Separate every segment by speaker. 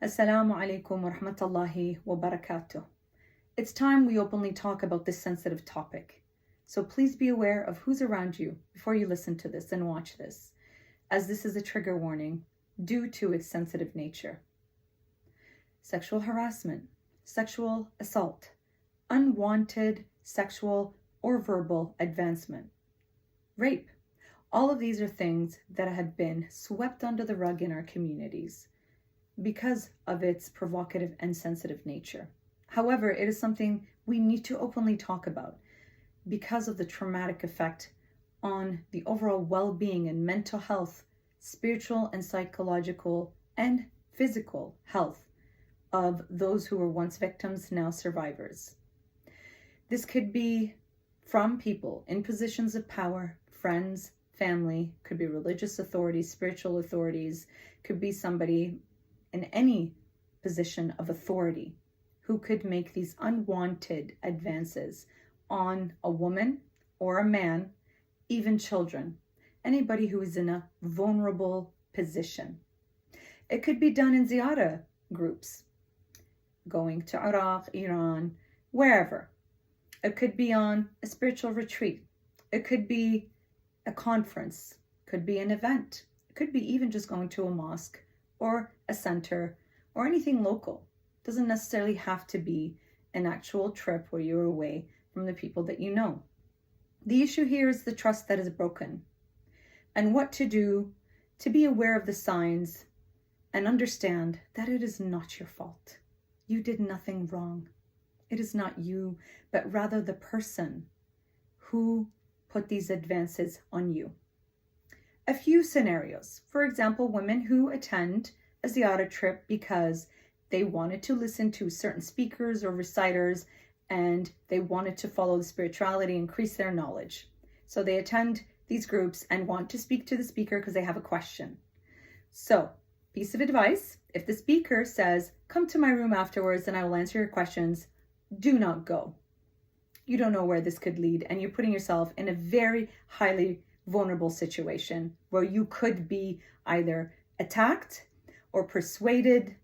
Speaker 1: Assalamu alaikum wa rahmatullahi wa barakatuh. It's time we openly talk about this sensitive topic. So please be aware of who's around you before you listen to this and watch this, as this is a trigger warning due to its sensitive nature. Sexual harassment, sexual assault, unwanted sexual or verbal advancement, rape. All of these are things that have been swept under the rug in our communities because of its provocative and sensitive nature. However, it is something we need to openly talk about because of the traumatic effect on the overall well-being and mental health, spiritual and psychological and physical health of those who were once victims, now survivors. This could be from people in positions of power, friends, family, could be religious authorities, spiritual authorities, could be somebody in any position of authority who could make these unwanted advances on a woman or a man, even children, anybody who is in a vulnerable position. It could be done in ziyarah groups, going to Iraq, Iran, wherever. It could be on a spiritual retreat. It could be a conference, could be an event. It could be even just going to a mosque or a center or anything local. It doesn't necessarily have to be an actual trip where you're away from the people that you know. The issue here is the trust that is broken and what to do to be aware of the signs and understand that it is not your fault. You did nothing wrong. It is not you, but rather the person who put these advances on you. A few scenarios. For example, women who attend a ziyarah trip because they wanted to listen to certain speakers or reciters and they wanted to follow the spirituality, increase their knowledge. So they attend these groups and want to speak to the speaker because they have a question. So, piece of advice, if the speaker says, "Come to my room afterwards and I will answer your questions," do not go. You don't know where this could lead, and you're putting yourself in a very highly vulnerable situation where you could be either attacked or persuaded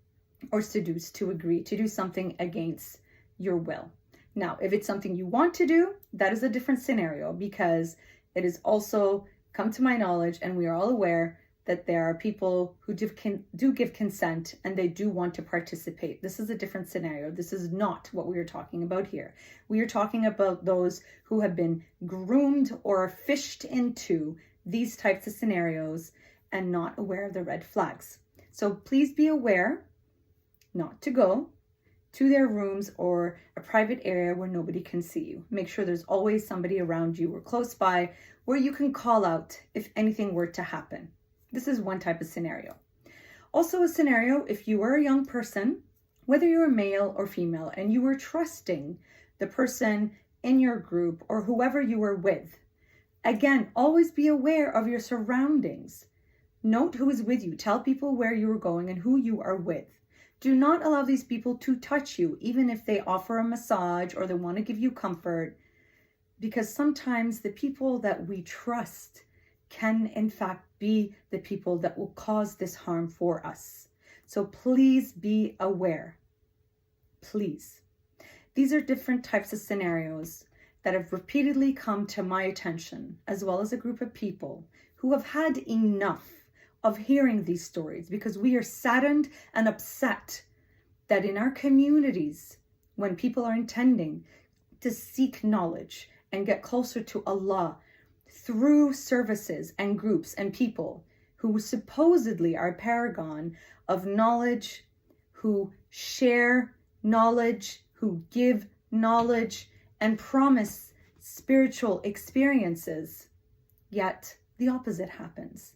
Speaker 1: or seduced to agree to do something against your will. Now, if it's something you want to do, that is a different scenario because it is also come to my knowledge, and we are all aware that there are people who do give consent and they do want to participate. This is a different scenario. This is not what we are talking about here. We are talking about those who have been groomed or fished into these types of scenarios and not aware of the red flags. So please be aware not to go to their rooms or a private area where nobody can see you. Make sure there's always somebody around you or close by where you can call out if anything were to happen. This is one type of scenario. Also a scenario if you are a young person, whether you're a male or female, and you are trusting the person in your group or whoever you are with. Again, always be aware of your surroundings. Note who is with you. Tell people where you are going and who you are with. Do not allow these people to touch you, even if they offer a massage or they want to give you comfort, because sometimes the people that we trust can in fact be the people that will cause this harm for us. So please be aware. Please. These are different types of scenarios that have repeatedly come to my attention, as well as a group of people who have had enough of hearing these stories, because we are saddened and upset that in our communities, when people are intending to seek knowledge and get closer to Allah through services and groups and people who supposedly are a paragon of knowledge, who share knowledge, who give knowledge and promise spiritual experiences, yet the opposite happens.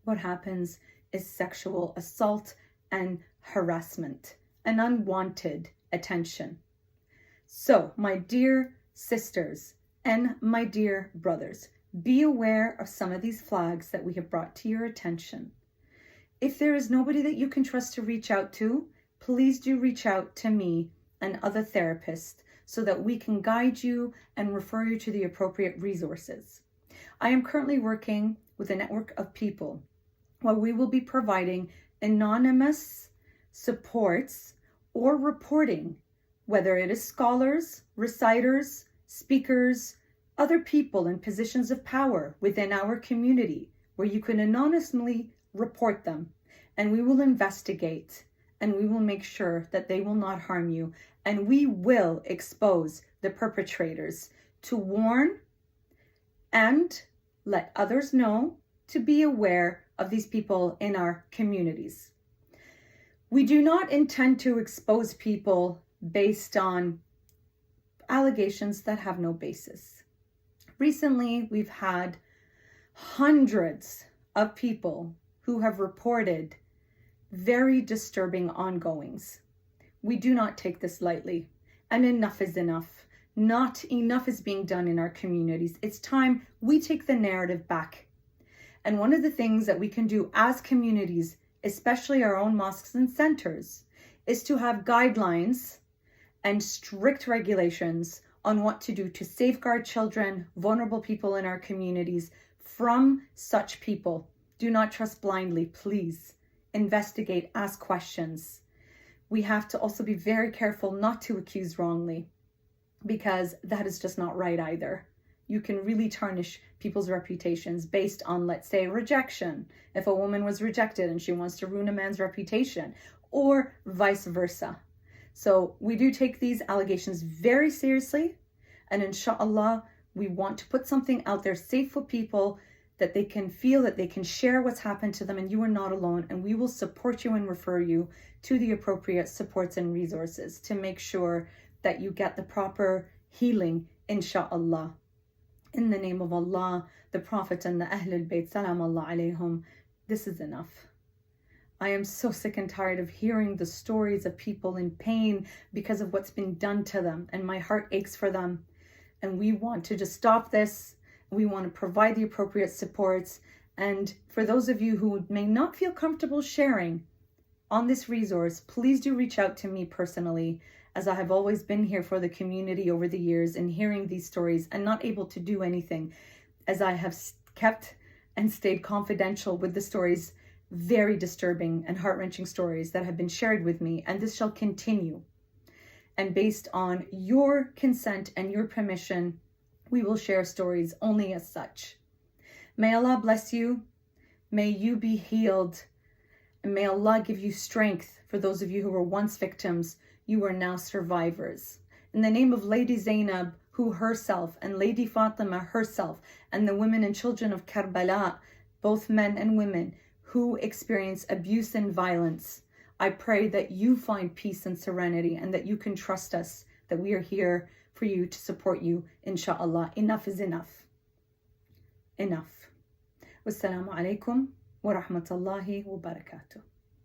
Speaker 1: What happens is sexual assault and harassment and unwanted attention. So, my dear sisters and my dear brothers, be aware of some of these flags that we have brought to your attention. If there is nobody that you can trust to reach out to, please do reach out to me and other therapists so that we can guide you and refer you to the appropriate resources. I am currently working with a network of people where we will be providing anonymous supports, or reporting, whether it is scholars, reciters, speakers, other people in positions of power within our community, where you can anonymously report them, and we will investigate, and we will make sure that they will not harm you, and we will expose the perpetrators to warn and let others know to be aware of these people in our communities. We do not intend to expose people based on allegations that have no basis. Recently, we've had hundreds of people who have reported very disturbing ongoings. We do not take this lightly, and enough is enough. Not enough is being done in our communities. It's time we take the narrative back. And one of the things that we can do as communities, especially our own mosques and centers, is to have guidelines and strict regulations on what to do to safeguard children, vulnerable people in our communities from such people. Do not trust blindly, please. Investigate, ask questions. We have to also be very careful not to accuse wrongly, because that is just not right either. You can really tarnish people's reputations based on, let's say, rejection. If a woman was rejected and she wants to ruin a man's reputation, or vice versa. So we do take these allegations very seriously, and inshallah, we want to put something out there safe for people, that they can feel that they can share what's happened to them and you are not alone, and we will support you and refer you to the appropriate supports and resources to make sure that you get the proper healing, inshallah. In the name of Allah, the Prophet and the Ahlul Bayt, salam Allah alayhum, this is enough. I am so sick and tired of hearing the stories of people in pain because of what's been done to them, and my heart aches for them. And we want to just stop this. We want to provide the appropriate supports. And for those of you who may not feel comfortable sharing on this resource, please do reach out to me personally, as I have always been here for the community over the years and hearing these stories and not able to do anything, as I have kept and stayed confidential with the stories, very disturbing and heart-wrenching stories that have been shared with me, and this shall continue. And based on your consent and your permission, we will share stories only as such. May Allah bless you. May you be healed. And may Allah give you strength for those of you who were once victims. You are now survivors. In the name of Lady Zainab, who herself, and Lady Fatima herself, and the women and children of Karbala, both men and women, who experience abuse and violence, I pray that you find peace and serenity, and that you can trust us, that we are here for you to support you, inshallah. Enough is enough. Enough. Wassalamu alaikum wa rahmatullahi wa barakatuh.